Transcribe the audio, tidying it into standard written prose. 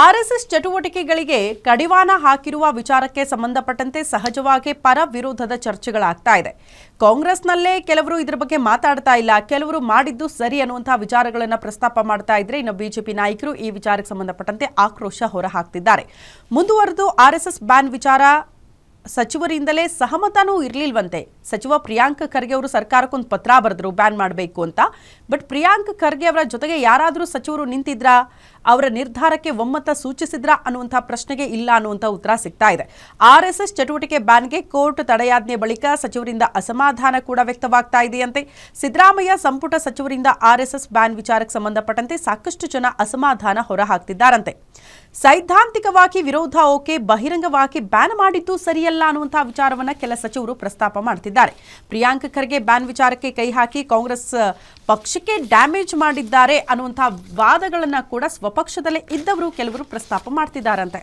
RSS ಚಟುವಟಿಕೆಗಳಿಗೆ ಕಡಿವಾಣ ಹಾಕಿರುವ ವಿಚಾರಕ್ಕೆ ಸಂಬಂಧಪಟ್ಟಂತೆ ಸಹಜವಾಗಿ ಪರ ವಿರೋಧದ ಚರ್ಚೆಗಳಾಗ್ತಾ ಇದೆ. ಕಾಂಗ್ರೆಸ್ನಲ್ಲೇ ಕೆಲವರು ಇದರ ಬಗ್ಗೆ ಮಾತಾಡ್ತಾ ಇಲ್ಲ, ಕೆಲವರು ಮಾಡಿದ್ದು ಸರಿ ಅನ್ನುವಂತಹ ವಿಚಾರಗಳನ್ನು ಪ್ರಸ್ತಾಪ ಮಾಡ್ತಾ ಇದ್ರೆ, ಇನ್ನು ಬಿಜೆಪಿ ನಾಯಕರು ಈ ವಿಚಾರಕ್ಕೆ ಸಂಬಂಧಪಟ್ಟಂತೆ ಆಕ್ರೋಶ ಹೊರಹಾಕ್ತಿದ್ದಾರೆ. ಮುಂದುವರೆದು ಆರ್ಎಸ್ಎಸ್ ಬ್ಯಾನ್ ವಿಚಾರ ಸಚಿವರಿಂದಲೇ ಸಹಮತನೂ ಇರಲಿಲ್ವಂತೆ. ಸಚಿವ ಪ್ರಿಯಾಂಕ್ ಖರ್ಗೆ ಅವರು ಸರ್ಕಾರಕ್ಕೊಂದು ಪತ್ರ ಬರೆದ್ರು ಬ್ಯಾನ್ ಮಾಡಬೇಕು ಅಂತ. ಬಟ್ ಪ್ರಿಯಾಂಕ್ ಖರ್ಗೆ ಅವರ ಜೊತೆಗೆ ಯಾರಾದರೂ ಸಚಿವರು ನಿಂತಿದ್ರಾ, ಅವರ ನಿರ್ಧಾರಕ್ಕೆ ಒಮ್ಮತ ಸೂಚಿಸಿದ್ರಾ ಅನ್ನುವಂಥ ಪ್ರಶ್ನೆಗೆ ಇಲ್ಲ ಅನ್ನುವಂಥ ಉತ್ತರ ಸಿಗ್ತಾ ಇದೆ. ಆರ್ಎಸ್ಎಸ್ ಚಟುವಟಿಕೆ ಬ್ಯಾನ್ಗೆ ಕೋರ್ಟ್ ತಡೆಯಾಜ್ಞೆ ಬಳಿಕ ಸಚಿವರಿಂದ ಅಸಮಾಧಾನ ಕೂಡ ವ್ಯಕ್ತವಾಗ್ತಾ ಇದೆಯಂತೆ. ಸಿದ್ದರಾಮಯ್ಯ ಸಂಪುಟ ಸಚಿವರಿಂದ ಆರ್ಎಸ್ಎಸ್ ಬ್ಯಾನ್ ವಿಚಾರಕ್ಕೆ ಸಂಬಂಧಪಟ್ಟಂತೆ ಸಾಕಷ್ಟು ಜನ ಅಸಮಾಧಾನ ಹೊರಹಾಕ್ತಿದ್ದಾರಂತೆ. ಸೈದ್ಧಾಂತಿಕವಾಗಿ ವಿರೋಧ ಓಕೆ, ಬಹಿರಂಗವಾಗಿ ಬ್ಯಾನ್ ಮಾಡಿದ್ದು ಸರಿಯಲ್ಲ ಅನ್ನುವಂತಹ ವಿಚಾರವನ್ನ ಕೆಲ ಸಚಿವರು ಪ್ರಸ್ತಾಪ ಮಾಡ್ತಿದ್ದಾರೆ. ಪ್ರಿಯಾಂಕ್ ಖರ್ಗೆ ಬ್ಯಾನ್ ವಿಚಾರಕ್ಕೆ ಕೈ ಹಾಕಿ ಕಾಂಗ್ರೆಸ್ ಪಕ್ಷಕ್ಕೆ ಡ್ಯಾಮೇಜ್ ಮಾಡಿದ್ದಾರೆ ಅನ್ನುವಂತಹ ವಾದಗಳನ್ನ ಕೂಡ ಸ್ವಪಕ್ಷದಲ್ಲೇ ಇದ್ದವರು ಕೆಲವರು ಪ್ರಸ್ತಾಪ ಮಾಡ್ತಿದ್ದಾರಂತೆ.